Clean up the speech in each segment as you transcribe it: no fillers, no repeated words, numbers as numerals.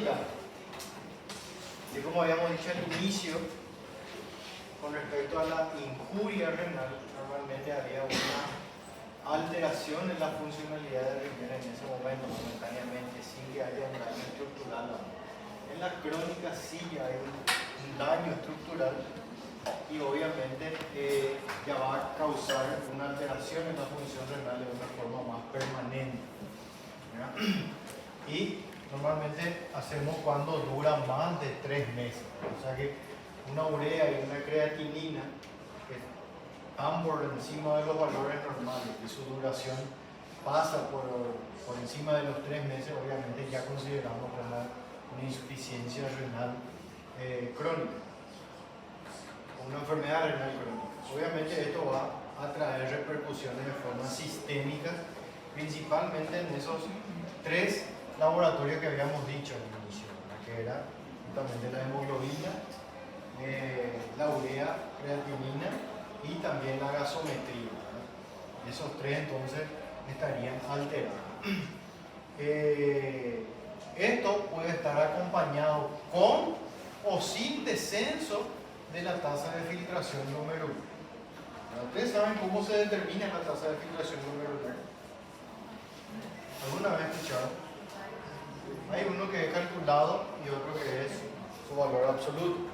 crónica, y como habíamos dicho al inicio, con respecto a la injuria renal, normalmente había una alteración en la funcionalidad del riñón en ese momento, momentáneamente, sin que haya un daño estructural. En la crónica sí hay un daño estructural y obviamente ya va a causar una alteración en la función renal de una forma más permanente, ¿verdad? Y normalmente hacemos cuando dura más de 3 meses, o sea que una urea y una creatinina que están por encima de los valores normales y su duración pasa por encima de los 3 meses, obviamente ya consideramos una insuficiencia renal crónica, una enfermedad renal crónica. Obviamente esto va a traer repercusiones de forma sistémica, principalmente en esos 3 laboratorios que habíamos dicho al inicio, que era justamente la hemoglobina, la urea, creatinina y también la gasometría, ¿verdad? Esos 3 entonces estarían alterados. Esto puede estar acompañado con o sin descenso de la tasa de filtración número 1. ¿Ustedes saben cómo se determina la tasa de filtración número 1? ¿Alguna vez escucharon? Hay uno que es calculado y otro que es su valor absoluto.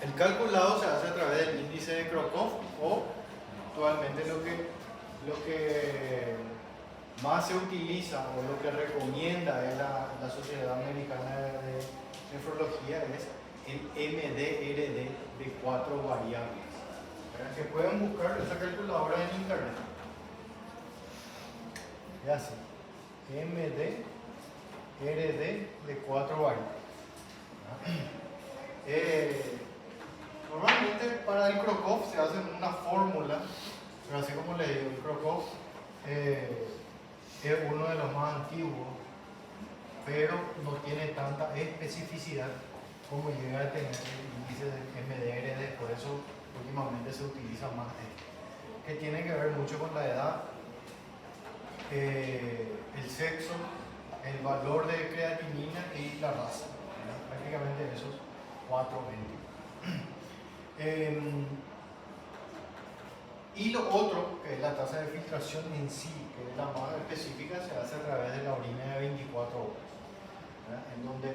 El calculado se hace a través del índice de Crocov, o actualmente lo que más se utiliza o lo que recomienda es la Sociedad Americana de Nefrología es el MDRD de 4 variables. ¿Verdad? Que pueden buscar esa calculadora en internet. Ya sé. MDRD de 4 variables. Normalmente para el Crocov se hace una fórmula, pero así como le digo, el Crocov es uno de los más antiguos, pero no tiene tanta especificidad como llega a tener el índice de MDRD, por eso últimamente se utiliza más este, que tiene que ver mucho con la edad, el sexo, el valor de creatinina y la raza, ¿verdad? Prácticamente esos 4 elementos. Y lo otro, que es la tasa de filtración en sí, que es la más específica, se hace a través de la orina de 24 horas, ¿verdad? En donde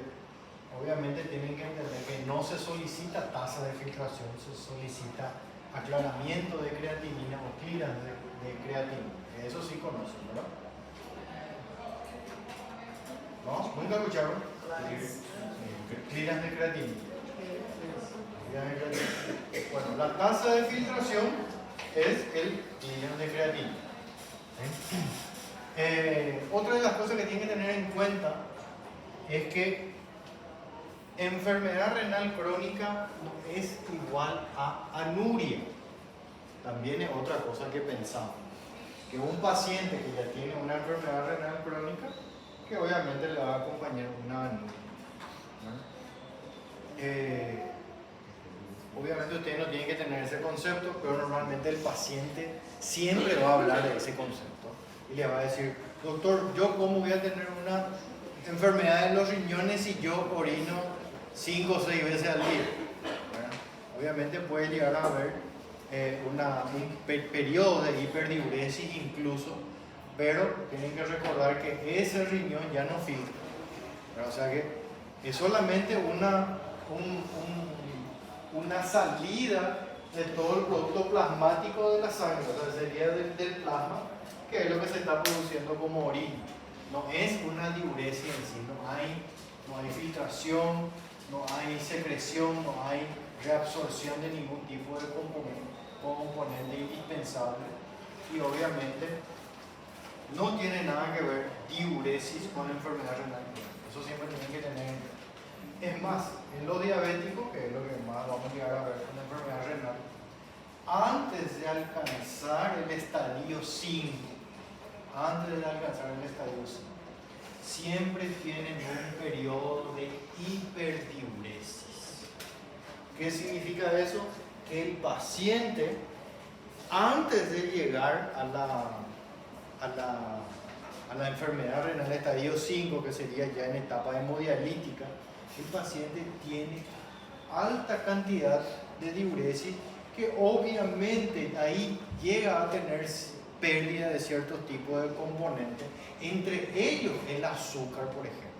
obviamente tienen que entender que no se solicita tasa de filtración, se solicita aclaramiento de creatinina o clearance de creatinina, que eso sí conocen, ¿verdad? ¿No? ¿Nunca escucharon? Clearance de creatinina. Bueno, la tasa de filtración es el clearance de creatinina. Otra de las cosas que tienen que tener en cuenta es que enfermedad renal crónica no es igual a anuria. También es otra cosa que pensamos. Que un paciente que ya tiene una enfermedad renal crónica, que obviamente le va a acompañar una anuria, ¿no? Obviamente ustedes no tienen que tener ese concepto, pero normalmente el paciente siempre va a hablar de ese concepto y le va a decir: doctor, ¿yo cómo voy a tener una enfermedad de los riñones si yo orino 5 o 6 veces al día? ¿Verdad? Obviamente puede llegar a haber un periodo de hiperdiuresis incluso, pero tienen que recordar que ese riñón ya no filtra, ¿verdad? O sea que es solamente una salida de todo el producto plasmático de la sangre, o sea, sería del plasma, que es lo que se está produciendo como orina. No es una diuresis en sí, no hay filtración, no hay secreción, no hay reabsorción de ningún tipo de componente indispensable, y obviamente no tiene nada que ver diuresis con enfermedad renal. Eso siempre tienen que tener en cuenta. Es más, en lo diabético, que es lo que más vamos a llegar a ver con la enfermedad renal, antes de alcanzar el estadio 5, siempre tienen un periodo de hiperdiuresis. ¿Qué significa eso? Que el paciente, antes de llegar a la enfermedad renal estadio 5, que sería ya en etapa hemodialítica, el paciente tiene alta cantidad de diuresis que obviamente ahí llega a tener pérdida de ciertos tipos de componentes, entre ellos el azúcar, por ejemplo.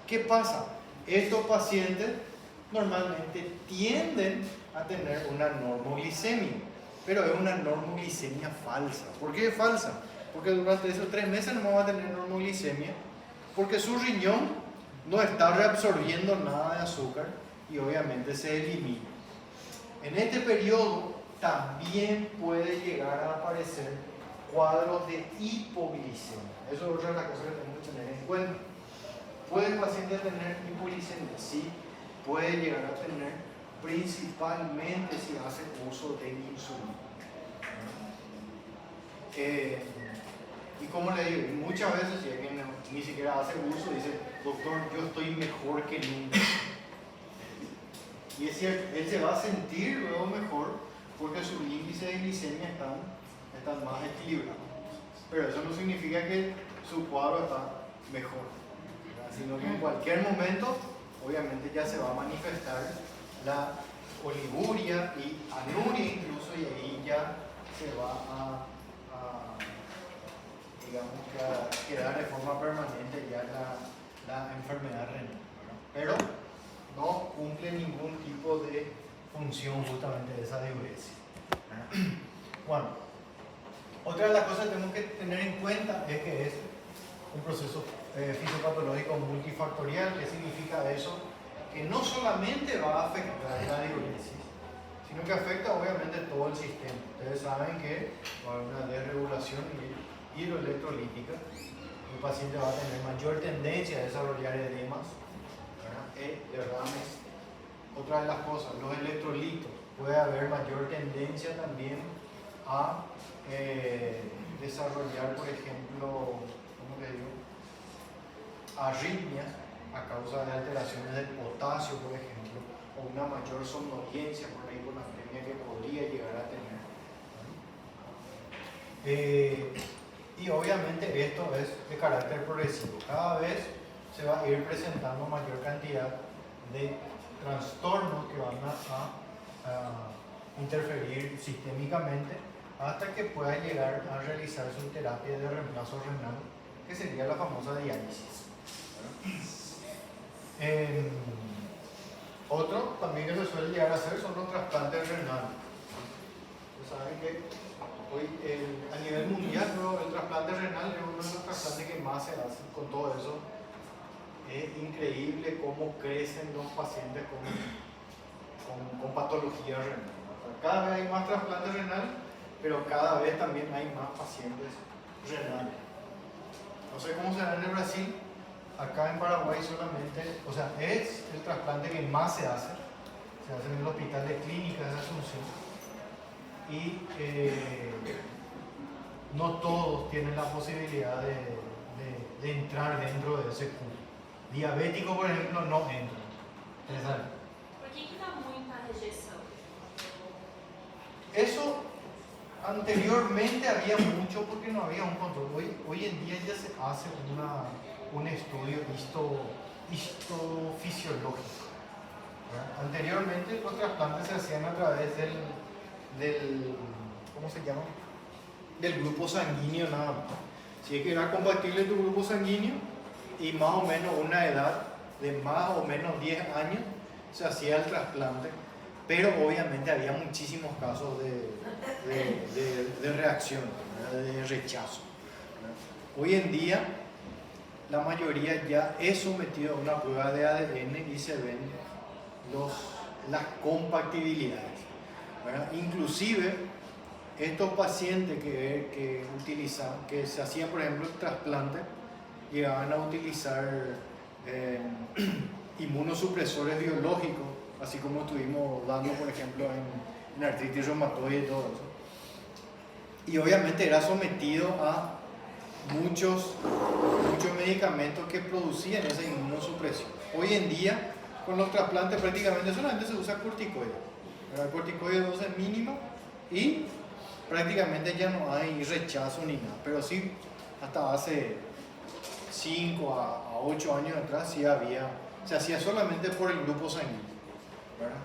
¿Qué pasa? Estos pacientes normalmente tienden a tener una normoglicemia, pero es una normoglicemia falsa. ¿Por qué es falsa? Porque durante esos 3 meses no va a tener normoglicemia, porque su riñón no está reabsorbiendo nada de azúcar y obviamente se elimina. En este periodo también puede llegar a aparecer cuadros de hipoglicemia. Eso es otra de las cosas que tenemos que tener en cuenta. ¿Puede el paciente tener hipoglicemia? Sí, puede llegar a tener, principalmente si hace uso de insulina. Y como le digo, muchas veces si alguien ni siquiera hace uso, dice, doctor, yo estoy mejor que nunca. Y es cierto, él se va a sentir luego mejor porque sus índices de glicemia están más equilibrados. Pero eso no significa que su cuadro está mejor, ¿verdad? Sino que en cualquier momento, obviamente ya se va a manifestar la oliguria y anuria incluso, y ahí ya se va a digamos que a quedar de forma permanente ya la enfermedad renal, ¿verdad? Pero no cumple ningún tipo de función justamente de esa diuresis. Bueno, otra de las cosas que tenemos que tener en cuenta es que es un proceso fisiopatológico multifactorial. ¿Qué significa eso? Que no solamente va a afectar la diuresis, sino que afecta obviamente todo el sistema. Ustedes saben que va a haber una desregulación hidroelectrolítica, el paciente va a tener mayor tendencia a desarrollar edemas, derrames. Otra de las cosas, los electrolitos, puede haber mayor tendencia también a desarrollar, por ejemplo, ¿cómo le digo? Arritmias a causa de alteraciones del potasio, por ejemplo, o una mayor somnolencia por la hiponatremia que podría llegar a tener. Y obviamente esto es de carácter progresivo. Cada vez se va a ir presentando mayor cantidad de trastornos que van a interferir sistémicamente hasta que pueda llegar a realizar su terapia de reemplazo renal, que sería la famosa diálisis. Otro también que se suele llegar a hacer son los trasplantes renales. Ustedes saben que hoy a nivel mundial el trasplante renal es uno de los trasplantes que más se hacen. Con todo eso es increíble cómo crecen los pacientes con patología renal. Cada vez hay más trasplantes renales, pero cada vez también hay más pacientes renales. No sé cómo será en el Brasil. Acá en Paraguay solamente, o sea, es el trasplante que más se hace en el Hospital de Clínicas de Asunción, y no todos tienen la posibilidad de entrar dentro de ese pool. Diabético, por ejemplo, no entra. Por que dá muita rejeição? Eso anteriormente había mucho porque no había un control. Hoy en día ya se hace un estudio histofisiológico. Anteriormente los trasplantes se hacían a través del ¿cómo se llama? Del grupo sanguíneo nada más. Si es que era compatible tu grupo sanguíneo y más o menos una edad de más o menos 10 años, se hacía el trasplante, pero obviamente había muchísimos casos de reacción, de rechazo. Hoy en día la mayoría ya es sometido a una prueba de ADN y se ven las compatibilidades, ¿verdad? Inclusive estos pacientes que se hacían, por ejemplo, el trasplante, llegaban a utilizar inmunosupresores biológicos, así como estuvimos dando, por ejemplo, en artritis reumatoide y todo eso. Y obviamente era sometido a muchos medicamentos que producían esa inmunosupresión. Hoy en día, con los trasplantes prácticamente solamente se usa corticoide. El corticoide de dosis mínima y prácticamente ya no hay rechazo ni nada. Pero sí, hasta hace 5 a 8 años atrás sí había, se hacía solamente por el grupo sanguíneo, ¿verdad?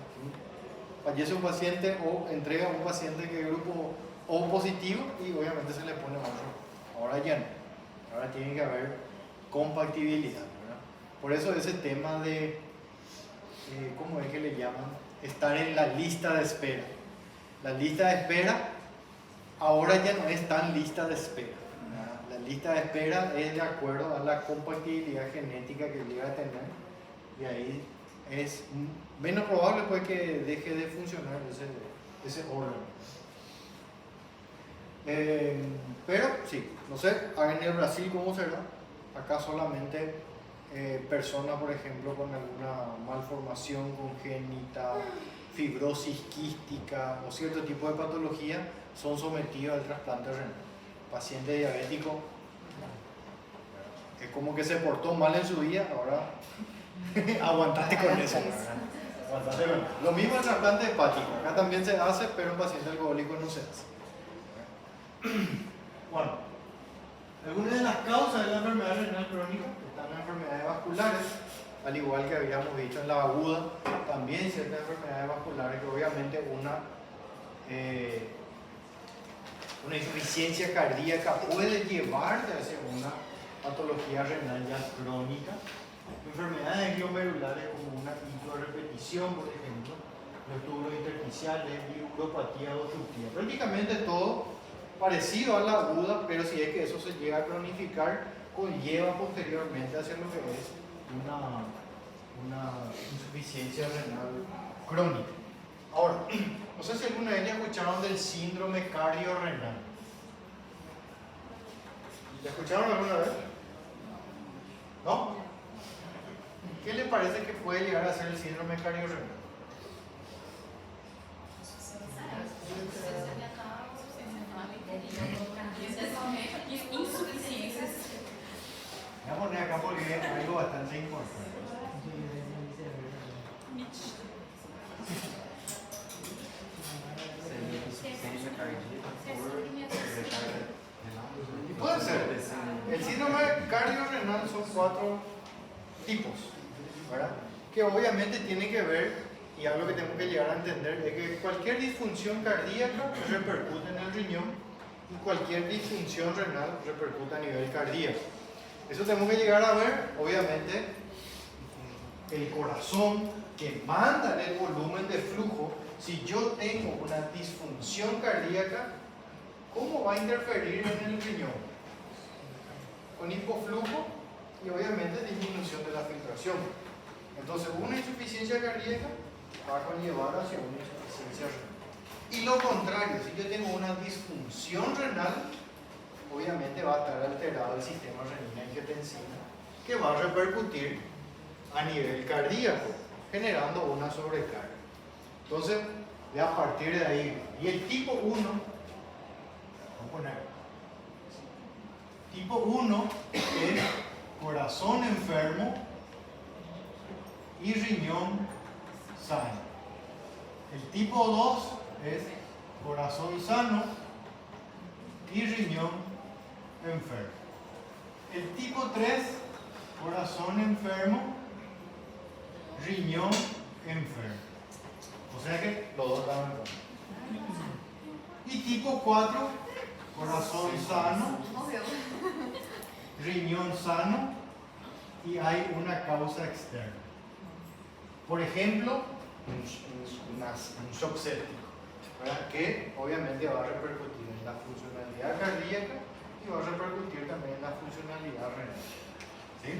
Fallece un paciente o entrega a un paciente que es grupo O positivo y obviamente se le pone otro. Ahora ya no. Ahora tiene que haber compatibilidad, ¿verdad? Por eso ese tema de, ¿cómo es que le llaman? Estar en la lista de espera. La lista de espera ahora ya no es tan lista de espera, ¿verdad? La lista de espera es de acuerdo a la compatibilidad genética que llega a tener y ahí es menos probable pues que deje de funcionar ese órgano. Pero sí, no sé, en el Brasil cómo será. Acá solamente personas, por ejemplo, con alguna malformación congénita, fibrosis quística o cierto tipo de patología son sometidos al trasplante renal. Paciente diabético es como que se portó mal en su vida, ahora aguantate con eso. Aguantate con eso. Lo mismo el trasplante hepático, acá también se hace, pero en paciente alcohólico no se hace. Bueno, algunas de las causas de la enfermedad renal crónica están las enfermedades vasculares, al igual que habíamos dicho en la aguda, también ciertas enfermedades vasculares que obviamente una insuficiencia cardíaca puede llevarte hacia una patología renal ya crónica. Enfermedades glomerulares como una hidrorepetición, por ejemplo, los tubos intersticiales, neuropatía obstructiva, prácticamente todo parecido a la aguda, pero si es que eso se llega a cronificar, conlleva posteriormente hacia lo que es una insuficiencia renal crónica. Ahora, no sé si alguna vez ya escucharon del síndrome cardiorrenal. ¿La escucharon alguna vez? ¿No? ¿Qué le parece que puede llegar a ser el síndrome cardiorrenal? Voy a poner acá porque es algo bastante importante. Y puede ser. El síndrome cardiorrenal son 4 tipos, ¿verdad? Que obviamente tiene que ver, y algo que tenemos que llegar a entender, es que cualquier disfunción cardíaca repercute en el riñón y cualquier disfunción renal repercute a nivel cardíaco. Eso tenemos que llegar a ver, obviamente, el corazón que manda el volumen de flujo. Si yo tengo una disfunción cardíaca, ¿cómo va a interferir en el riñón? Con hipoflujo y obviamente disminución de la filtración. Entonces, una insuficiencia cardíaca va a conllevar hacia una insuficiencia renal. Y lo contrario, si yo tengo una disfunción renal, obviamente va a estar alterado el sistema renina-angiotensina, que va a repercutir a nivel cardíaco, generando una sobrecarga. Entonces, a partir de ahí, y el tipo 1, vamos a poner, tipo 1 es corazón enfermo y riñón sano. El tipo 2 es corazón sano y riñón enfermo. El tipo 3, corazón enfermo, riñón enfermo. O sea que los dos están enfermos. Y tipo 4, corazón sano, riñón sano y hay una causa externa. Por ejemplo, un shock séptico, ¿verdad? Que obviamente va a repercutir en la funcionalidad cardíaca y va a repercutir también en la funcionalidad renal. ¿Sí?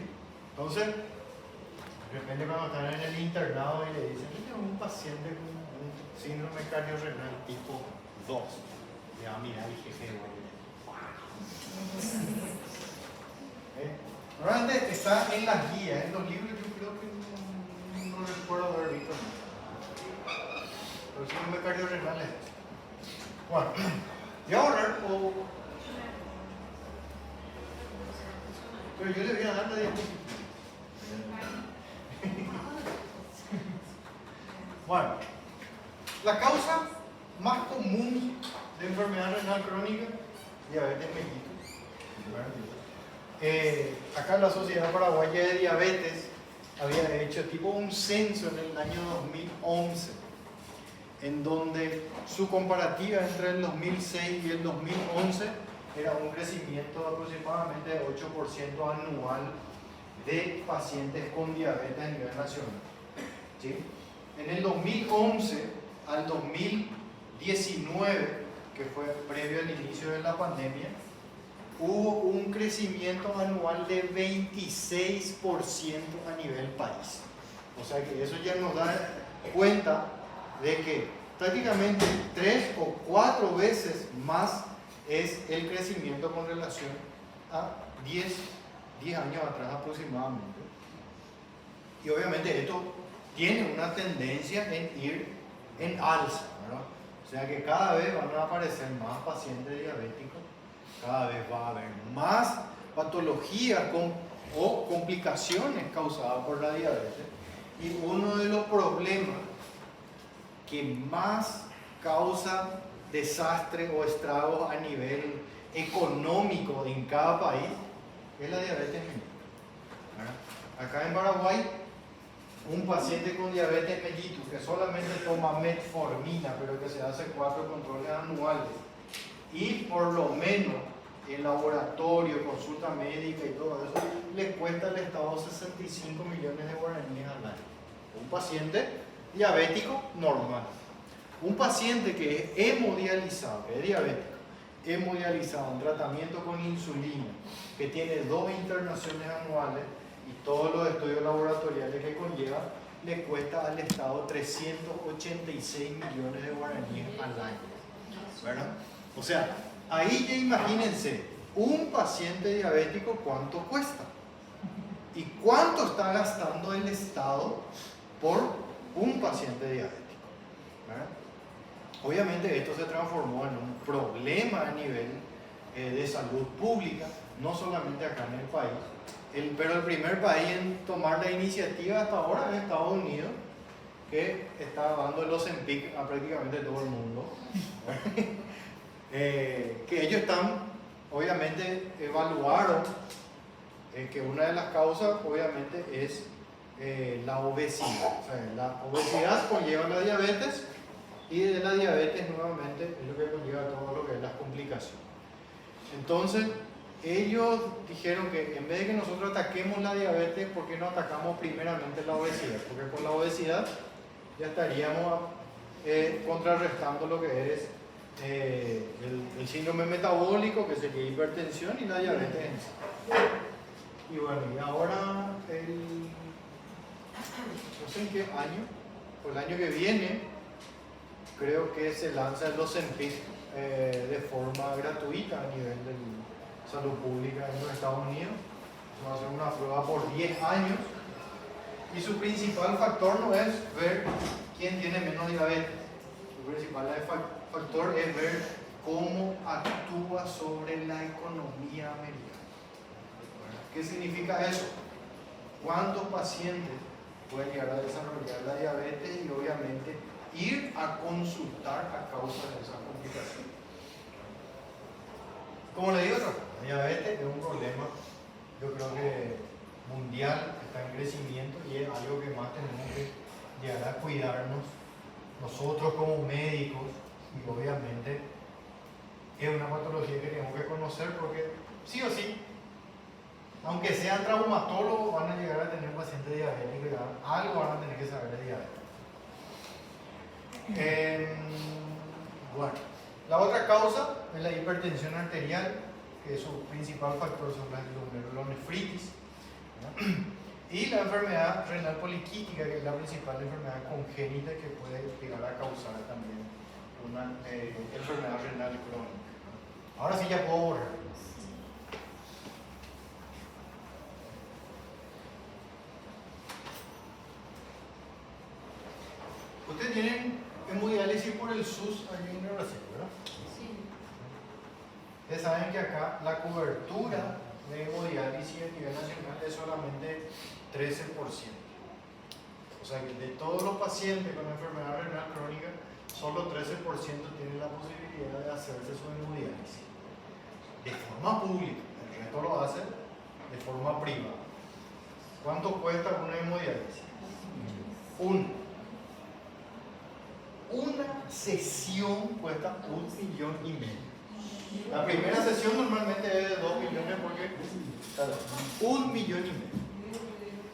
Entonces, de repente cuando están en el internado y le dicen, tengo un paciente con un síndrome cardiorrenal tipo 2, le va a mirar el jefe de normalmente está en las guías, en los libros yo creo que no recuerdo haber visto nada. Pero síndrome cardiorrenal es eso. Bueno, y ahora pero yo le voy a dar la diapositiva. Bueno, la causa más común de enfermedad renal crónica, diabetes mellitus. Acá la Sociedad Paraguaya de Diabetes había hecho tipo un censo en el año 2011, en donde su comparativa entre el 2006 y el 2011 era un crecimiento de aproximadamente de 8% anual de pacientes con diabetes a nivel nacional. ¿Sí? En el 2011 al 2019, que fue previo al inicio de la pandemia, hubo un crecimiento anual de 26% a nivel país. O sea que eso ya nos da cuenta de que prácticamente 3 o 4 veces más es el crecimiento con relación a 10 años atrás aproximadamente. Y obviamente esto tiene una tendencia en ir en alza, ¿verdad? O sea que cada vez van a aparecer más pacientes diabéticos, cada vez va a haber más patologías o complicaciones causadas por la diabetes. Y uno de los problemas que más causa desastre o estragos a nivel económico en cada país es la diabetes mellitus. Acá en Paraguay, un paciente con diabetes mellitus que solamente toma metformina, pero que se hace 4 controles anuales y por lo menos el laboratorio, consulta médica y todo eso, le cuesta al Estado 65 millones de guaraníes al año. Un paciente diabético normal. Un paciente que es hemodializado, que es diabético, hemodializado en tratamiento con insulina, que tiene 2 internaciones anuales y todos los estudios laboratoriales que conlleva, le cuesta al Estado 386 millones de guaraníes al año. ¿Verdad? O sea, ahí ya imagínense, un paciente diabético cuánto cuesta y cuánto está gastando el Estado por un paciente diabético. ¿Verdad? Obviamente esto se transformó en un problema a nivel de salud pública, no solamente acá en el país, pero el primer país en tomar la iniciativa hasta ahora es Estados Unidos, que está dando el Ozempic a prácticamente todo el mundo. Que ellos están, obviamente, evaluaron que una de las causas, obviamente, es la obesidad. O sea, la obesidad conlleva la diabetes y de la diabetes, nuevamente, es lo que conlleva todo lo que es las complicaciones. Entonces, ellos dijeron que en vez de que nosotros ataquemos la diabetes, ¿por qué no atacamos primeramente la obesidad? Porque con la obesidad ya estaríamos contrarrestando lo que es el síndrome metabólico, que sería hipertensión, y la diabetes en sí. Y bueno, y ahora no sé en qué año, o el año que viene, creo que se lanza el Ozempic de forma gratuita a nivel de salud pública en los Estados Unidos. Se va a hacer una prueba por 10 años y su principal factor no es ver quién tiene menos diabetes. Su principal factor es ver cómo actúa sobre la economía americana. ¿Qué significa eso? ¿Cuántos pacientes pueden llegar a desarrollar la diabetes y obviamente ir a consultar a causa de esas complicaciones? Como le digo, la diabetes es un problema, yo creo que mundial, que está en crecimiento y es algo que más tenemos que llegar a cuidarnos nosotros como médicos, y obviamente es una patología que tenemos que conocer porque sí o sí, aunque sean traumatólogos, van a llegar a tener pacientes diabéticos y algo van a tener que saber de diabetes. Bueno, la otra causa es la hipertensión arterial, que su principal factor son las glomerulonefritis, y la enfermedad renal poliquística, que es la principal enfermedad congénita que puede llegar a causar también una enfermedad renal crónica. Ahora sí ya puedo borrar. Ustedes tienen hemodiálisis por el SUS aquí en Brasil, ¿verdad? Sí. Ustedes saben que acá la cobertura de hemodiálisis a nivel nacional es solamente 13%. O sea que de todos los pacientes con enfermedad renal crónica, solo 13% tienen la posibilidad de hacerse su hemodiálisis de forma pública. El Esto lo hace de forma privada. ¿Cuánto cuesta una hemodiálisis? Una sesión cuesta 1,5 millones. La primera sesión normalmente es de 2 millones porque 1,5 millones.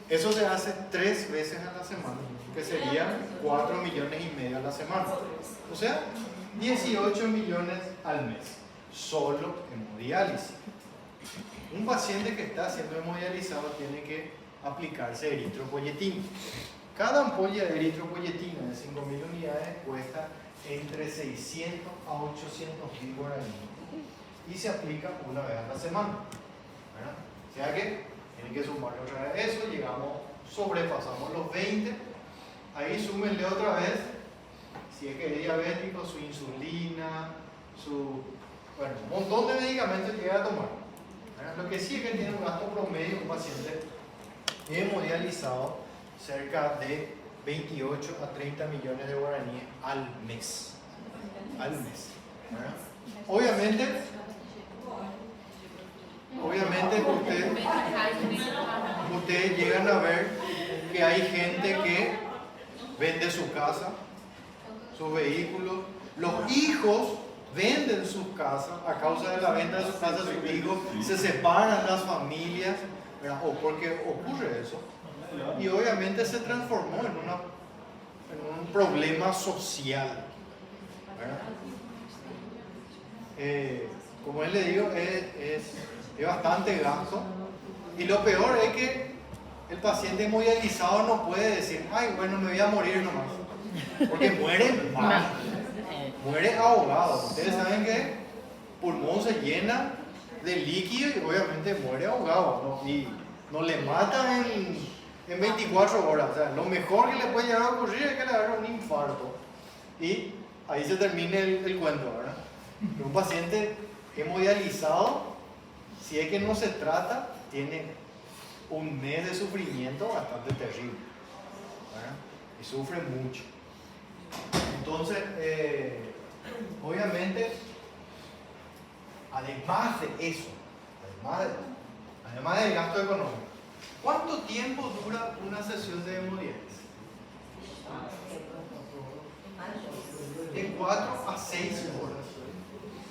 Eso se hace 3 veces a la semana, que serían 4,5 millones a la semana. O sea, 18 millones al mes, solo hemodiálisis. Un paciente que está siendo hemodializado tiene que aplicarse eritropoyetina. Cada ampolla de eritropoyetina de 5.000 unidades cuesta entre 600 a 800.000 guaraníes y se aplica una vez a la semana, ¿verdad? O sea que tienen que sumarle otra vez eso, sobrepasamos los 20, ahí súmenle otra vez, si es que es diabético, su insulina, un montón de medicamentos que llega a tomar, ¿verdad? Lo que sí es que tiene un gasto promedio un paciente hemodializado cerca de 28 a 30 millones de guaraníes al mes. ¿Verdad? Obviamente ustedes llegan a ver que hay gente que vende su casa, sus vehículos, los hijos venden sus casas a causa de la venta de sus casas, sus hijos se separan las familias, ¿verdad? O porque ocurre eso. Y obviamente se transformó en un problema social, ¿verdad? Como él le digo, es bastante gasto. Y lo peor es que el paciente hemodializado no puede decir, ay, bueno, me voy a morir nomás. Porque muere mal, muere ahogado. Ustedes saben que el pulmón se llena de líquido y obviamente muere ahogado, ¿no? Y no le matan en 24 horas. O sea, lo mejor que le puede llegar a ocurrir es que le agarre un infarto. Y ahí se termine el cuento, ¿verdad? Pero un paciente hemodializado, si es que no se trata, tiene un mes de sufrimiento bastante terrible, ¿verdad? Y sufre mucho. Entonces, obviamente, además de eso, además del gasto económico, ¿cuánto tiempo dura una sesión de hemodiálisis? De 4 a 6 horas.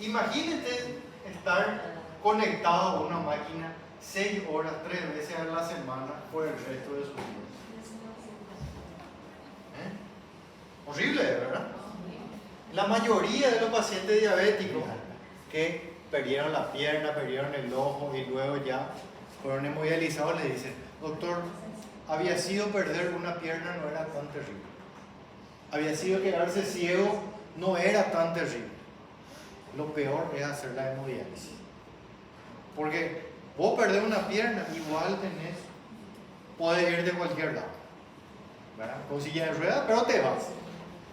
Imagínate estar conectado a una máquina 6 horas, 3 veces a la semana por el resto de su vida. Horrible, ¿verdad? La mayoría de los pacientes diabéticos que perdieron la pierna, perdieron el ojo y luego ya fueron hemodializados le dicen, doctor, había sido perder una pierna no era tan terrible. Había sido quedarse ciego no era tan terrible. Lo peor es hacer la hemodiálisis. Porque vos perdés una pierna, igual podés ir de cualquier lado, ¿verdad? Con silla de ruedas, pero te vas.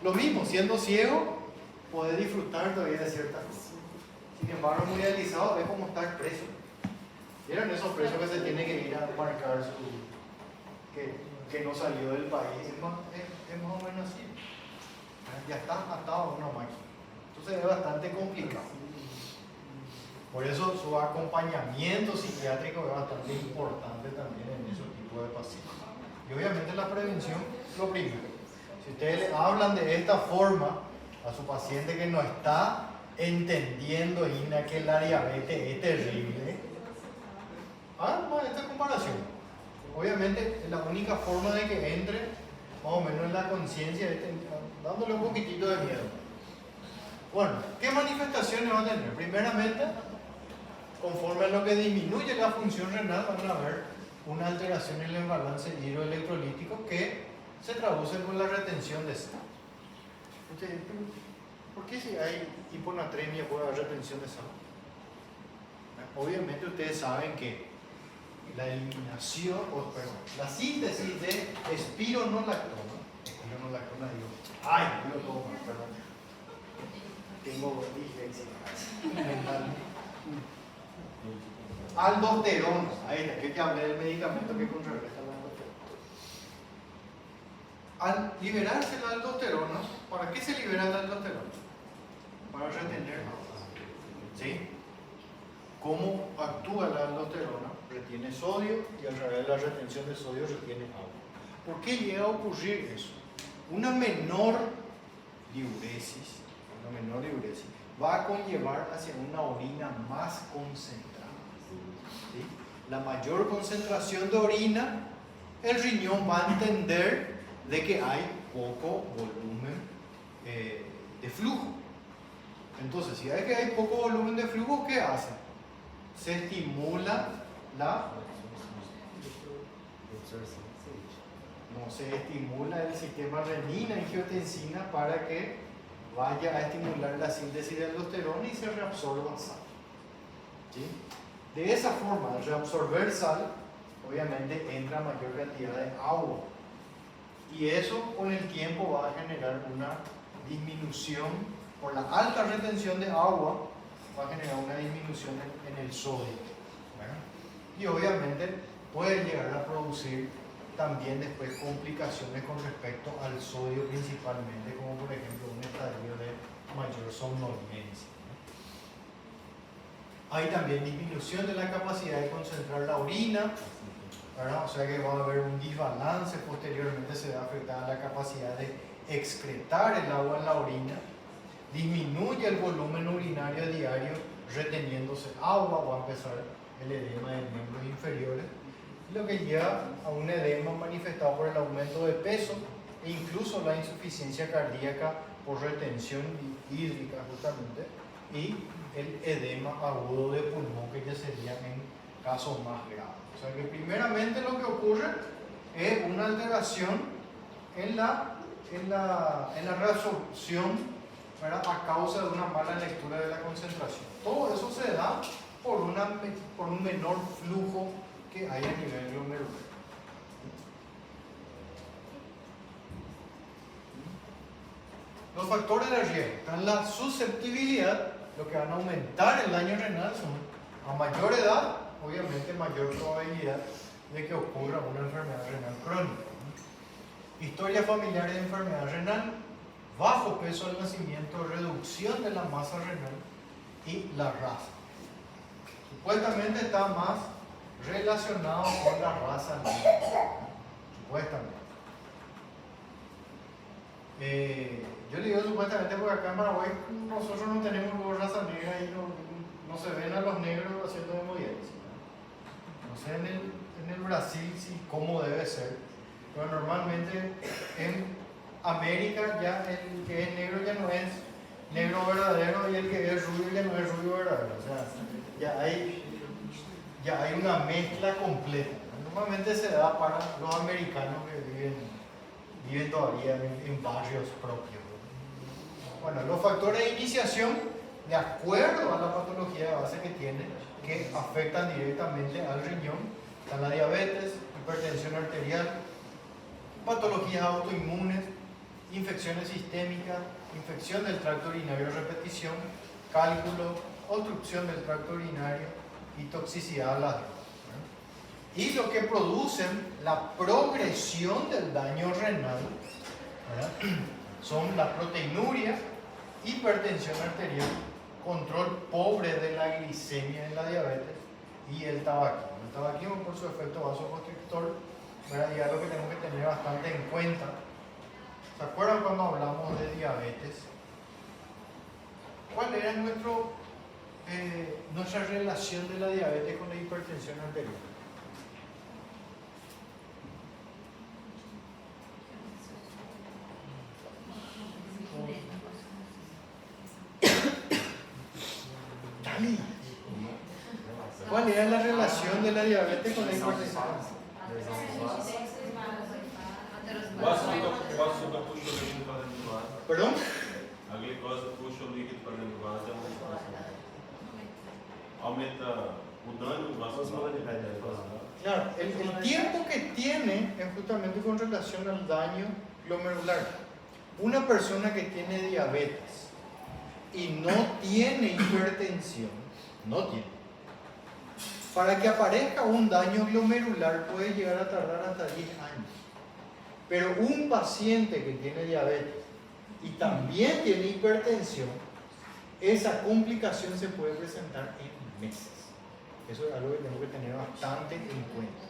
Lo mismo, siendo ciego, podés disfrutar todavía de ciertas cosas. Sin embargo, hemodializado es como estar preso. ¿Vieron esos presos que se tienen que ir a marcar que no salió del país? Es más o menos así. Ya está atado a una máquina. Entonces es bastante complicado. Por eso su acompañamiento psiquiátrico es bastante importante también en ese tipo de pacientes. Y obviamente la prevención, lo primero. Si ustedes le hablan de esta forma a su paciente que no está entendiendo, Ina, que la diabetes es terrible, hagan esta comparación. Obviamente la única forma de que entre más o menos en la conciencia es dándole un poquitito de miedo. Bueno, ¿qué manifestaciones va a tener? Primeramente, conforme a lo que disminuye la función renal, van a haber una alteración en el balance hidroelectrolítico que se traduce con la retención de sal. ¿Por qué si hay hiponatremia puede haber retención de sal? Obviamente ustedes saben que la eliminación, la síntesis de espironolactona, tengo dislexia mental. Aldosterona, ahí está, que te hablé del medicamento que contrarresta la aldosterona. Al liberarse la aldosterona, ¿para qué se libera la aldosterona? Para retener. ¿Sí? ¿Cómo actúa actúa la aldosterona, retiene sodio y a través de la retención de sodio retiene agua. ¿Por qué llega a ocurrir eso? Una menor diuresis va a conllevar hacia una orina más concentrada. ¿Sí? La mayor concentración de orina, el riñón va a entender de que hay poco volumen de flujo. Entonces, si hay que hay poco volumen de flujo, ¿qué hace? Se estimula el sistema renina-angiotensina para que vaya a estimular la síntesis de aldosterona y se reabsorba sal. ¿Sí? De esa forma, al reabsorber sal, obviamente entra mayor cantidad de agua. Y eso con el tiempo va a generar una disminución, por la alta retención de agua, va a generar una disminución en el sodio. ¿Verdad? Y obviamente puede llegar a producir también después complicaciones con respecto al sodio principalmente, como por ejemplo un estadio de mayor somnolencia. Hay también disminución de la capacidad de concentrar la orina, ¿verdad? O sea que va a haber un desbalance, posteriormente se va a afectar la capacidad de excretar el agua en la orina, disminuye el volumen urinario diario reteniéndose agua, va a empezar el edema de miembros inferiores, lo que lleva a un edema manifestado por el aumento de peso e incluso la insuficiencia cardíaca por retención hídrica justamente, y el edema agudo de pulmón, que ya sería en casos más graves. O sea que primeramente lo que ocurre es una alteración en la reabsorción, ¿verdad? A causa de una mala lectura de la concentración. Todo eso se da por un menor flujo que hay a nivel glomerular. Los factores de riesgo están la susceptibilidad, lo que van a aumentar el daño renal son a mayor edad, obviamente mayor probabilidad de que ocurra una enfermedad renal crónica. Historia familiar de enfermedad renal, bajo peso al nacimiento, reducción de la masa renal y la raza. Supuestamente está más relacionado con la raza negra. Supuestamente. Yo le digo supuestamente porque acá en Paraguay nosotros no tenemos raza negra y no se ven a los negros haciendo hemodiálisis. No sé en el Brasil si cómo debe ser, pero normalmente en América ya el que es negro ya no es negro verdadero y el que es rubio ya no es rubio verdadero. O sea, ya hay una mezcla completa. Normalmente se da para los americanos que viven todavía en barrios propios. Bueno, los factores de iniciación, de acuerdo a la patología de base que tiene, que afectan directamente al riñón, están la diabetes, hipertensión arterial, patologías autoinmunes, infecciones sistémicas, infección del tracto urinario a repetición, cálculo, obstrucción del tracto urinario y toxicidad a las drogas. Y lo que producen la progresión del daño renal, ¿verdad? Son la proteinuria, hipertensión arterial, control pobre de la glicemia en la diabetes y el tabaquismo. El tabaquismo por su efecto vasoconstrictor, ¿verdad? Y algo que tenemos que tener bastante en cuenta. ¿Se acuerdan cuando hablamos de diabetes? ¿Cuál era nuestra relación de la diabetes con la hipertensión arterial? ¿Cuál era la relación de la diabetes con la hipertensión? O açúcar puxa o líquido para dentro do vaso. ¿Perdón? A glicose puxa o líquido para dentro do vaso, aumenta o dano vascular. Claro, el tiempo que tiene es justamente con relación al daño glomerular. Una persona que tiene diabetes y no tiene hipertensión, para que aparezca un daño glomerular puede llegar a tardar hasta 10 años. Pero un paciente que tiene diabetes y también tiene hipertensión, esa complicación se puede presentar en meses. Eso es algo que tengo que tener bastante en cuenta.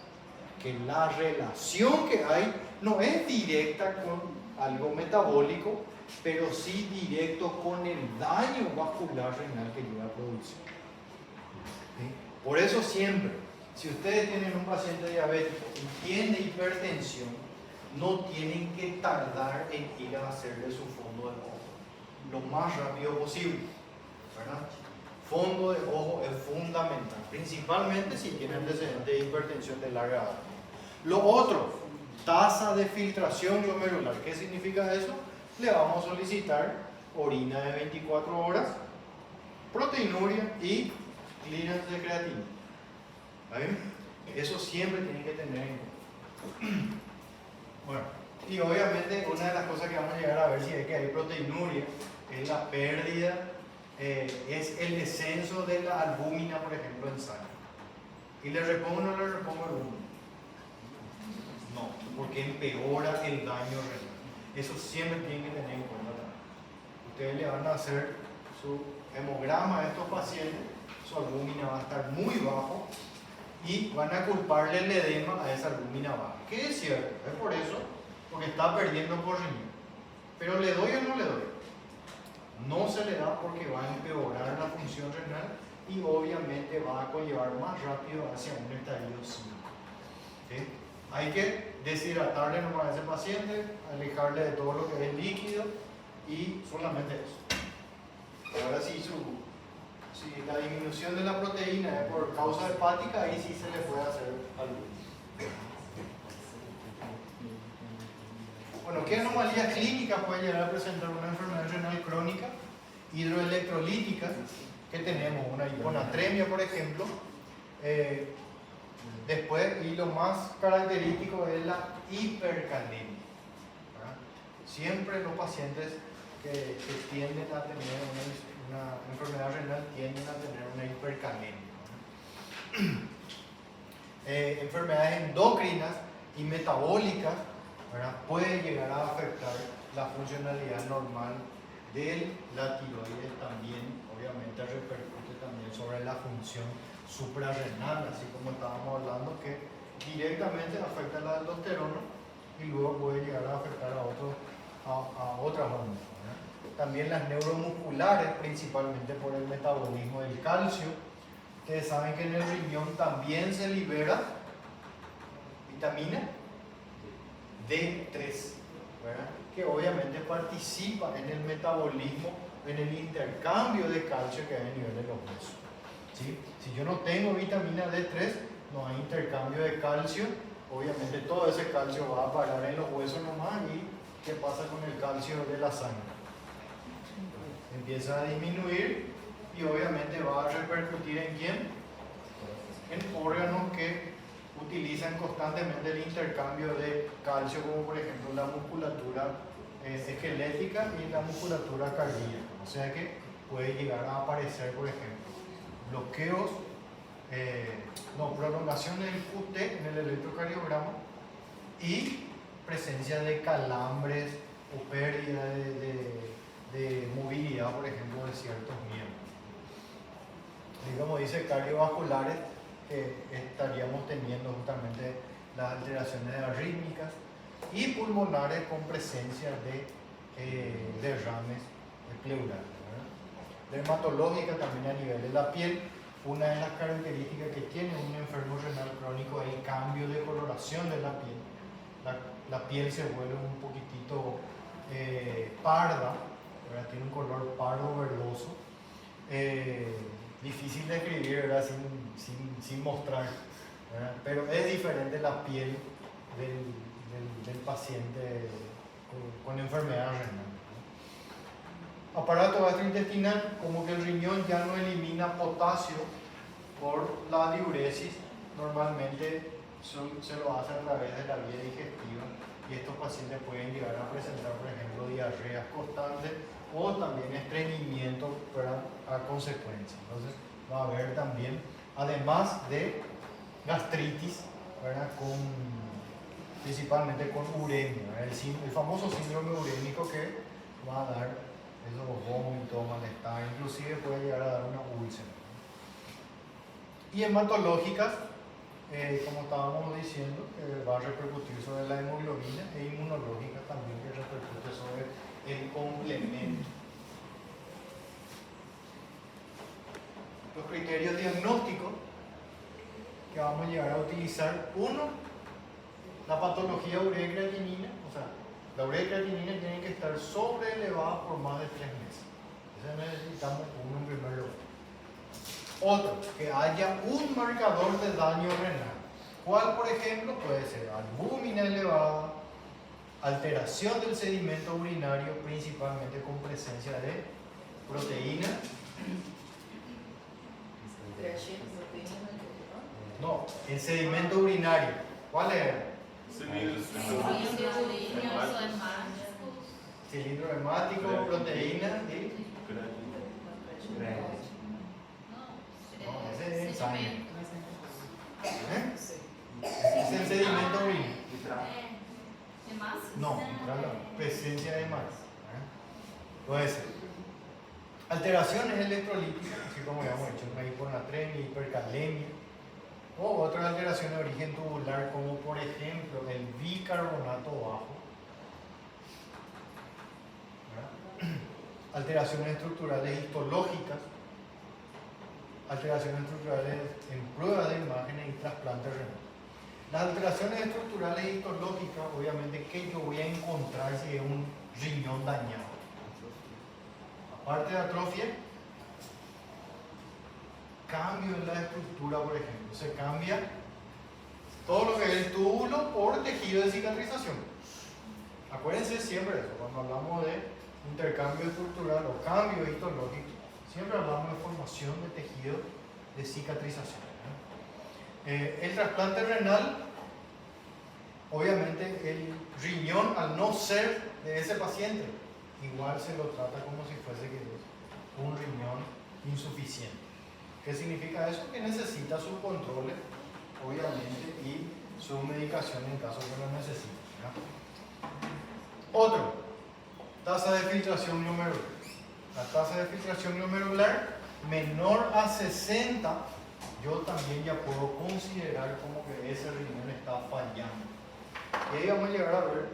Que la relación que hay no es directa con algo metabólico, pero sí directo con el daño vascular renal que lleva a producir. ¿Sí? Por eso siempre, si ustedes tienen un paciente diabético y tiene hipertensión, no tienen que tardar en ir a hacerle su fondo de ojo lo más rápido posible, ¿verdad? Fondo de ojo es fundamental, principalmente si tienen antecedentes de hipertensión de larga data. Lo otro, tasa de filtración glomerular. ¿Qué significa eso? Le vamos a solicitar orina de 24 horas, proteinuria y clearance de creatina. ¿Vale? Eso siempre tienen que tener en cuenta. Bueno, y obviamente una de las cosas que vamos a llegar a ver si es que hay proteinuria es la pérdida, es el descenso de la albúmina, por ejemplo, en sangre. ¿Y le repongo o no le repongo albúmina? No, porque empeora el daño renal. Eso siempre tienen que tener en cuenta. Ustedes le van a hacer su hemograma a estos pacientes, su albúmina va a estar muy bajo y van a culparle el edema a esa albúmina baja. Que es cierto, es por eso, porque está perdiendo por riñón. Pero ¿le doy o no le doy? No se le da porque va a empeorar la función renal y obviamente va a conllevar más rápido hacia un estadio 5. ¿Sí? Hay que deshidratarle nomás a ese paciente, alejarle de todo lo que es líquido y solamente eso. Ahora si la disminución de la proteína es por causa hepática, ahí sí se le puede hacer algo. Bueno, ¿qué anomalías clínicas puede llegar a presentar una enfermedad renal crónica? Hidroelectrolítica, que tenemos una hiponatremia, por ejemplo. Después, y lo más característico es la hipercalemia. Siempre los pacientes que tienden a tener una enfermedad renal tienden a tener una hipercalemia. Enfermedades endocrinas y metabólicas, ¿verdad? Pueden llegar a afectar la funcionalidad normal de la tiroides también, obviamente repercute también sobre la función suprarrenal, así como estábamos hablando, que directamente afecta la aldosterona y luego puede llegar a afectar a otras hormonas. También las neuromusculares, principalmente por el metabolismo del calcio. Ustedes saben que en el riñón también se libera vitamina D3, ¿verdad? Que obviamente participa en el metabolismo, en el intercambio de calcio que hay a nivel de los huesos. ¿Sí? Si yo no tengo vitamina D3, no hay intercambio de calcio, obviamente todo ese calcio va a parar en los huesos nomás. ¿Y qué pasa con el calcio de la sangre? Empieza a disminuir y obviamente va a repercutir ¿en quién? En órganos que utilizan constantemente el intercambio de calcio, como por ejemplo la musculatura esquelética y la musculatura cardíaca. O sea que puede llegar a aparecer, por ejemplo, bloqueos, prolongación del QT en el electrocardiograma y presencia de calambres o pérdida de movilidad, por ejemplo, de ciertos miembros. Y como dice cardiovasculares, estaríamos teniendo justamente las alteraciones arrítmicas y pulmonares con presencia de derrames pleurales. Dermatológica también a nivel de la piel. Una de las características que tiene un enfermo renal crónico es el cambio de coloración de la piel. La piel se vuelve un poquitito parda, ¿verdad? Tiene un color pardo verdoso. Difícil de escribir, ¿verdad? Sin mostrar, ¿verdad? Pero es diferente la piel del paciente con enfermedad renal. Aparato gastrointestinal, como que el riñón ya no elimina potasio por la diuresis, normalmente se lo hace a través de la vía digestiva y estos pacientes pueden llegar a presentar, por ejemplo, diarreas constantes o también estreñimiento a consecuencia. Entonces va a haber también, además de gastritis, ¿verdad? Principalmente con uremia, el famoso síndrome urémico que va a dar esos vómitos, malestar, inclusive puede llegar a dar una úlcera. Y hematológicas, como estábamos diciendo, que va a repercutir sobre la hemoglobina, e inmunológicas también que repercute sobre el complemento. Los criterios diagnósticos que vamos a llegar a utilizar: uno, la patología urea y creatinina, o sea, la urea y creatinina tienen que estar sobreelevada por más de 3 meses. Eso necesitamos uno en primer lugar. Otro, que haya un marcador de daño renal. ¿Cuál, por ejemplo? Puede ser albúmina elevada, alteración del sedimento urinario, principalmente con presencia de proteína. No, el sedimento urinario. ¿Cuál era? Cilindro hemático, proteína y... No, ese es sangre. Ese es el sedimento urinario. No, presencia de más. Puede ser. Alteraciones electrolíticas, así como ya hemos hecho, una hiponatremia, hipercalemia, o otras alteraciones de origen tubular, como por ejemplo el bicarbonato bajo. Alteraciones estructurales histológicas, alteraciones estructurales en pruebas de imágenes y trasplantes renales. Las alteraciones estructurales histológicas, obviamente, ¿qué yo voy a encontrar si es un riñón dañado? Aparte de atrofia, cambio en la estructura, por ejemplo. Se cambia todo lo que es el túbulo por tejido de cicatrización. Acuérdense siempre de eso, cuando hablamos de intercambio estructural o cambio histológico, siempre hablamos de formación de tejido de cicatrización. El trasplante renal, obviamente el riñón, al no ser de ese paciente, igual se lo trata como si fuese que es un riñón insuficiente. ¿Qué significa eso? Que necesita sus controles, obviamente, y su medicación en caso que lo necesite. Otro, tasa de filtración glomerular. La tasa de filtración glomerular menor a 60, yo también ya puedo considerar como que ese riñón está fallando. Y ahí vamos a llegar a ver.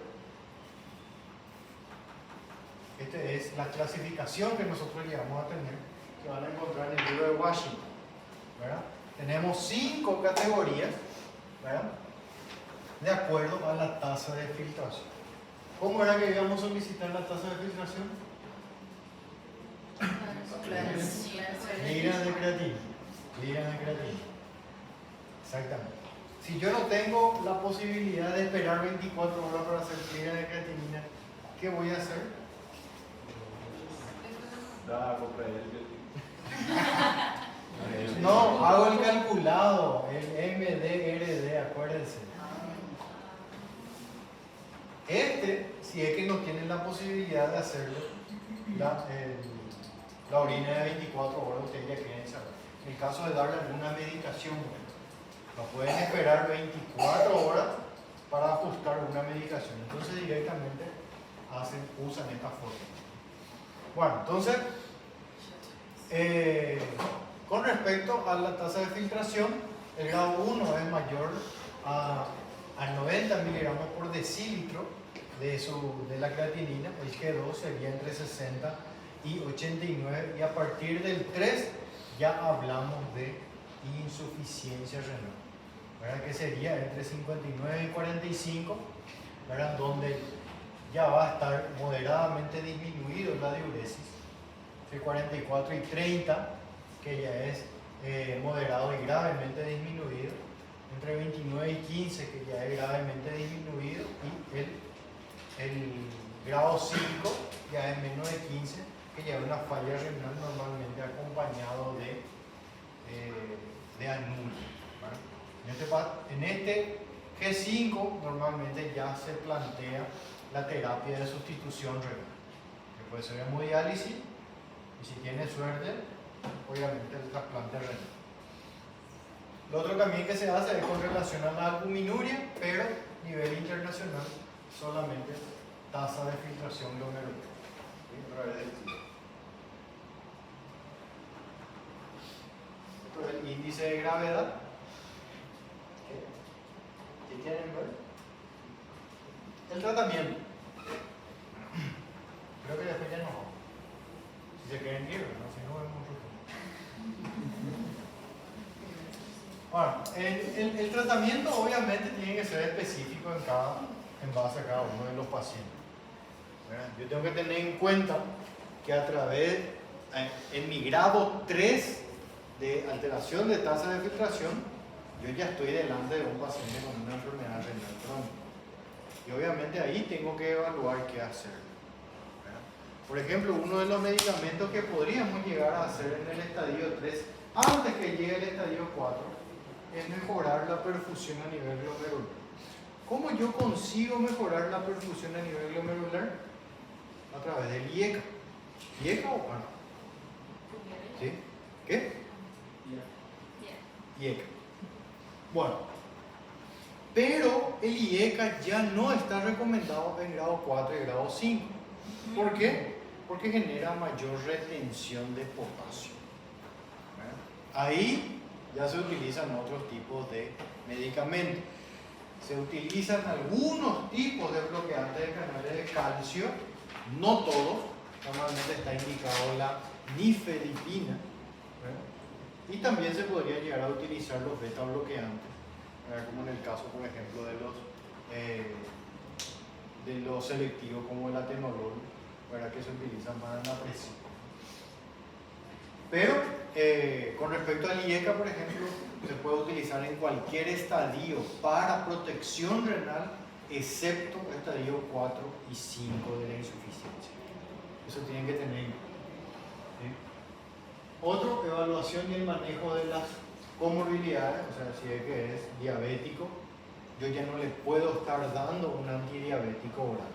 Esta es la clasificación que nosotros llegamos a tener, que van a encontrar en el libro de Washington, ¿verdad? Tenemos 5 categorías, ¿verdad?, de acuerdo a la tasa de filtración. ¿Cómo era que íbamos a solicitar la tasa de filtración? Libras de creatina. Libras de creatina. Exactamente. Si yo no tengo la posibilidad de esperar 24 horas para hacer libras de creatinina, ¿qué voy a hacer? No, hago el calculado, el MDRD, acuérdense. Si es que no tienen la posibilidad de hacerlo, la orina de 24 horas, ustedes ya quieren saber. En el caso de darle alguna medicación, no pueden esperar 24 horas para ajustar una medicación. Entonces directamente usan esta forma. Bueno, entonces, con respecto a la tasa de filtración, el grado 1 es mayor a 90 miligramos por decilitro de la creatinina. El G2 sería entre 60 y 89, y a partir del 3 ya hablamos de insuficiencia renal, ¿verdad?, que sería entre 59 y 45, ¿verdad?, donde ya va a estar moderadamente disminuido la diuresis. Entre 44 y 30, que ya es moderado y gravemente disminuido. Entre 29 y 15, que ya es gravemente disminuido, y el grado 5 ya es menos de 15, que ya es una falla renal normalmente acompañado de anuria. En este G5 normalmente ya se plantea la terapia de sustitución renal, que puede ser hemodiálisis, y si tiene suerte, obviamente el trasplante renal. Lo otro también que se hace es con relación a la albuminuria, pero a nivel internacional solamente tasa de filtración glomerular. Esto es el índice de gravedad. ¿Qué quieren ver? El tratamiento. Creo que después ya no vamos. Si se quieren ir, ¿no? Si no vemos otro. Bueno, el tratamiento obviamente tiene que ser específico en base a cada uno de los pacientes. ¿Verdad? Yo tengo que tener en cuenta que en mi grado 3 de alteración de tasa de filtración, yo ya estoy delante de un paciente con una enfermedad renal crónica. Y obviamente ahí tengo que evaluar qué hacer. ¿Verdad? Por ejemplo, uno de los medicamentos que podríamos llegar a hacer en el estadio 3, antes que llegue el estadio 4, es mejorar la perfusión a nivel glomerular. ¿Cómo yo consigo mejorar la perfusión a nivel glomerular? A través del IECA. ¿IECA o PAN? ¿Sí? ¿Qué? IECA. Bueno, pero el IECA ya no está recomendado en grado 4 y grado 5. ¿Por qué? Porque genera mayor retención de potasio. Ahí ya se utilizan otros tipos de medicamentos. Se utilizan algunos tipos de bloqueantes de canales de calcio, no todos. Normalmente está indicado la nifedipina. Y también se podría llegar a utilizar los beta bloqueantes, como en el caso, por ejemplo, de los selectivos como el atenolol, que se utilizan para la presión. Pero con respecto al IECA, por ejemplo, se puede utilizar en cualquier estadio para protección renal, excepto estadio 4 y 5 de la insuficiencia. Eso tienen que tener en cuenta. Otro, evaluación y el manejo de las comorbilidades, o sea, si es que es diabético, yo ya no le puedo estar dando un antidiabético oral.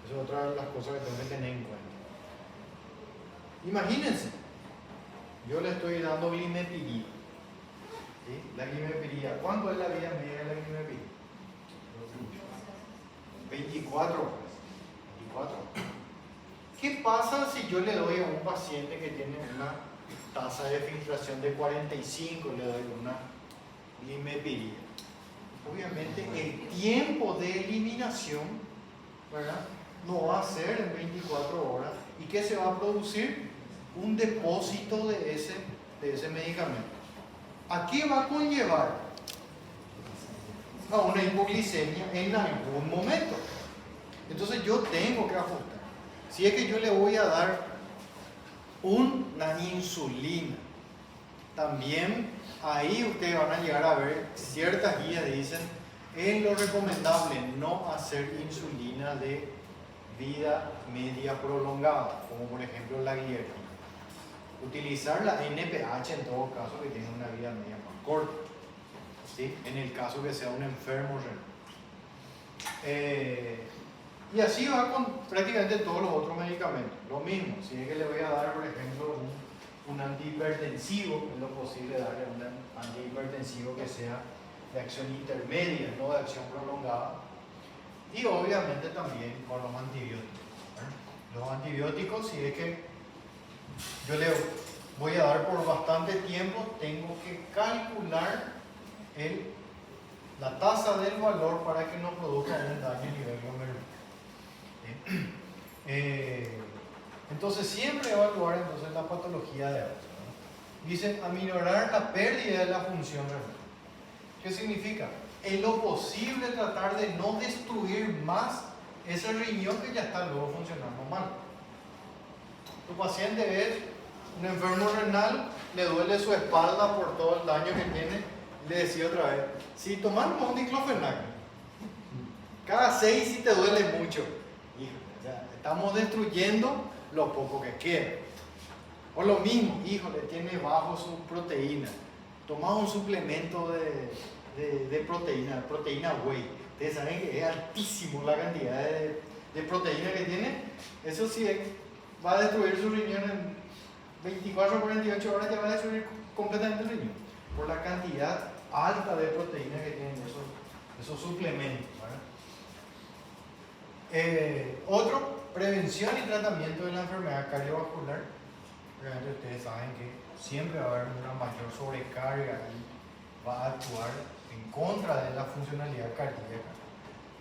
Esa es otra de las cosas que tengo que tener en cuenta. Imagínense, yo le estoy dando glimepirid. ¿Sí? La glimepirid, ¿cuánto es la vida media de la glimepirid? 24 horas. 24. ¿Qué pasa si yo le doy a un paciente que tiene una tasa de filtración de 45, le doy una glimepirid? Obviamente el tiempo de eliminación, ¿verdad?, no va a ser en 24 horas. ¿Y qué se va a producir? Un depósito de ese medicamento. ¿A qué va a conllevar? A una hipoglicemia en algún momento. Entonces yo tengo que ajustar. Si es que yo le voy a dar una insulina, también ahí ustedes van a llegar a ver ciertas guías, dicen, es lo recomendable no hacer insulina de vida media prolongada, como por ejemplo la gliadina. Utilizar la NPH en todo caso que tiene una vida media más corta, ¿sí?, en el caso que sea un enfermo renal. Y así va con prácticamente todos los otros medicamentos. Lo mismo, si es que le voy a dar, por ejemplo, un antihipertensivo, es lo posible darle un antihipertensivo que sea de acción intermedia, no de acción prolongada. Y obviamente también con los antibióticos. Los antibióticos, si es que yo le voy a dar por bastante tiempo, tengo que calcular la tasa del valor para que no produzca un daño a nivel glomerular. Entonces siempre evaluar entonces la patología de alta. Dice aminorar la pérdida de la función renal. ¿Qué significa? En lo posible tratar de no destruir más ese riñón que ya está luego funcionando mal. Tu paciente es un enfermo renal, le duele su espalda por todo el daño que tiene, le decía otra vez, si tomamos un diclofenac, cada 6 si te duele mucho, estamos destruyendo lo poco que queda. O lo mismo, híjole, tiene bajo su proteína, toma un suplemento de proteína whey. Ustedes saben que es altísimo la cantidad de proteína que tiene. Eso sí va a destruir su riñón en 24 o 48 horas, ya va a destruir completamente el riñón por la cantidad alta de proteína que tienen esos suplementos, ¿verdad? Otro, prevención y tratamiento de la enfermedad cardiovascular. Realmente ustedes saben que siempre va a haber una mayor sobrecarga y va a actuar en contra de la funcionalidad cardíaca.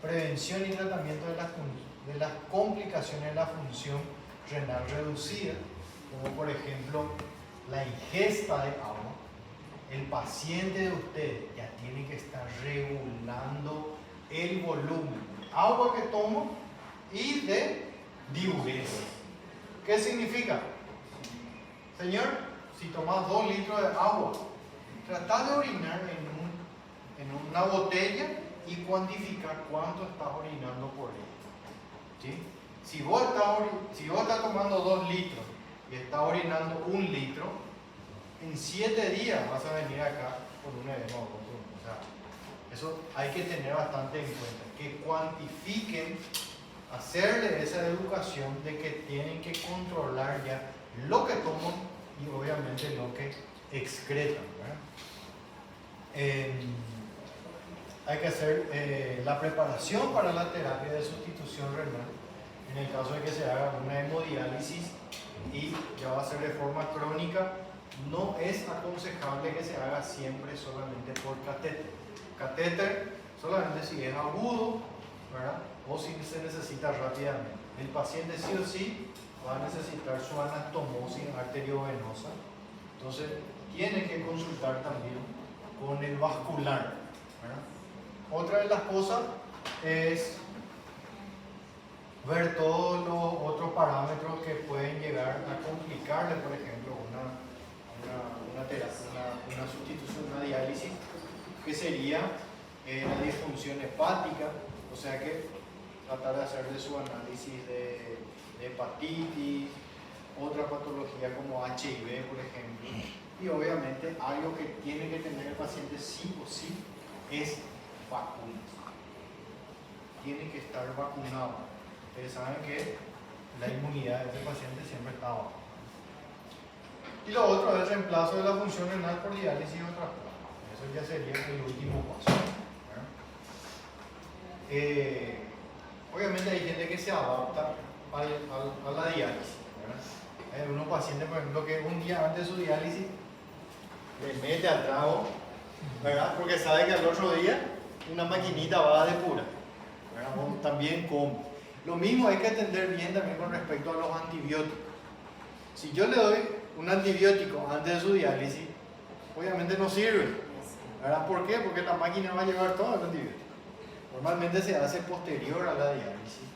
Prevención y tratamiento de las complicaciones de la función renal reducida, como por ejemplo la ingesta de agua. El paciente de usted ya tiene que estar regulando el volumen de agua que toma y de diuresis. ¿Qué significa? Señor, si tomas 2 litros de agua, trata de orinar en una botella y cuantificar cuánto estás orinando por ella. ¿Sí? Si vos estás tomando 2 litros y estás orinando 1 litro, en 7 días vas a venir acá con un edema o sea, eso hay que tener bastante en cuenta, que cuantifiquen, hacerle esa educación de que tienen que controlar ya lo que toman y obviamente lo que excretan, hay que hacer la preparación para la terapia de sustitución renal en el caso de que se haga una hemodiálisis y ya va a ser de forma crónica. No es aconsejable que se haga siempre solamente por catéter. Catéter solamente si es agudo, ¿verdad? O si se necesita rápidamente. El paciente sí o sí va a necesitar su anastomosis arteriovenosa. Entonces tiene que consultar también con el vascular, ¿verdad? Otra de las cosas es ver todos los otros parámetros que pueden llegar a complicarle, por ejemplo, una terapia, una sustitución, una diálisis, que sería la disfunción hepática, o sea que tratar de hacerle su análisis de hepatitis, otra patología como HIV, por ejemplo, y obviamente algo que tiene que tener el paciente sí o sí es vacunas. Tiene que estar vacunado. Ustedes saben que la inmunidad de este paciente siempre está baja. Y lo otro es el reemplazo de la función renal por diálisis y otras cosas. Eso ya sería el último paso. Obviamente hay gente que se adapta a la diálisis, ¿verdad? Hay algunos pacientes, por ejemplo, que un día antes de su diálisis le mete al trago, ¿verdad? Porque sabe que al otro día una maquinita va a depurar, ¿verdad? O también come. Lo mismo hay que atender bien también con respecto a los antibióticos. Si yo le doy un antibiótico antes de su diálisis, obviamente no sirve, ¿verdad? ¿Por qué? Porque la máquina va a llevar todo el antibiótico. Normalmente se hace posterior a la diálisis,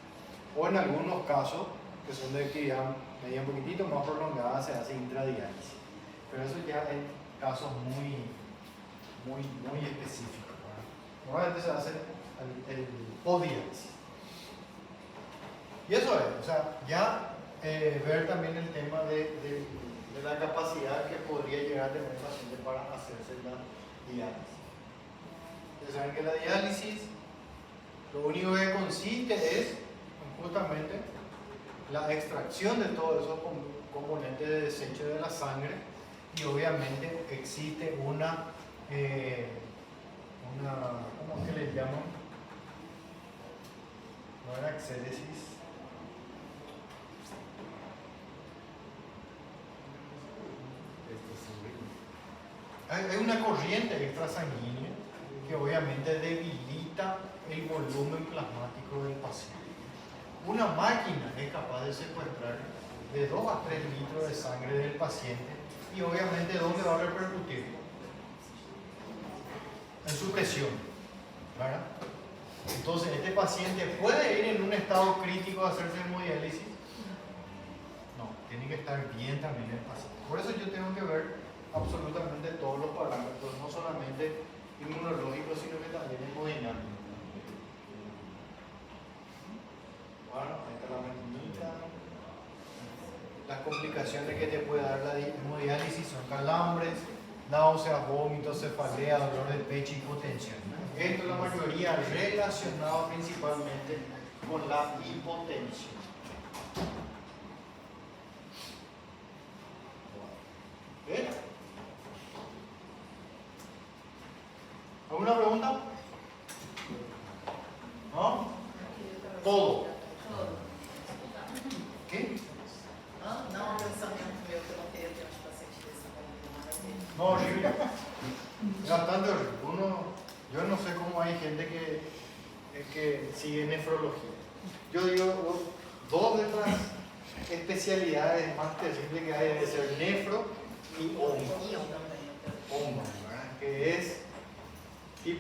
o en algunos casos, que son de actividad media un poquitito más prolongada, se hace intradiálisis. Pero eso ya en casos muy específicos, ¿verdad? Normalmente se hace el postdiálisis. Y eso es, o sea, ya ver también el tema de la capacidad que podría llegar a tener el paciente para hacerse la diálisis. Ustedes saben que la diálisis lo único que consiste es justamente la extracción de todos esos componentes de desecho de la sangre y obviamente existe una ¿cómo que le llaman? No era exéresis. Hay una corriente extrasanguínea que obviamente debilita el volumen plasmático del paciente. Una máquina es capaz de secuestrar de 2 a 3 litros de sangre del paciente y obviamente ¿dónde va a repercutir? En su presión, ¿verdad? Entonces, ¿este paciente puede ir en un estado crítico a hacerse hemodiálisis? No, tiene que estar bien también el paciente. Por eso yo tengo que ver absolutamente todos los parámetros, no solamente inmunológicos, sino que también hemodinámicos. Bueno, ahí está la maquinita. Las complicaciones que te puede dar la hemodiálisis son calambres, náuseas, vómitos, cefalea, dolor de pecho y hipotensión. Esto es la mayoría relacionado principalmente con la hipotensión. ¿Bien? ¿Alguna pregunta? ¿No? Todo. Não, não é um pensamento meu que eu não queria ter uns pacientes desse tamanho. No, horrible. Es bastante horrible. Yo no sé cómo hay gente que sigue nefrología. Yo digo, dos de las especialidades más terribles que hay debe ser nefro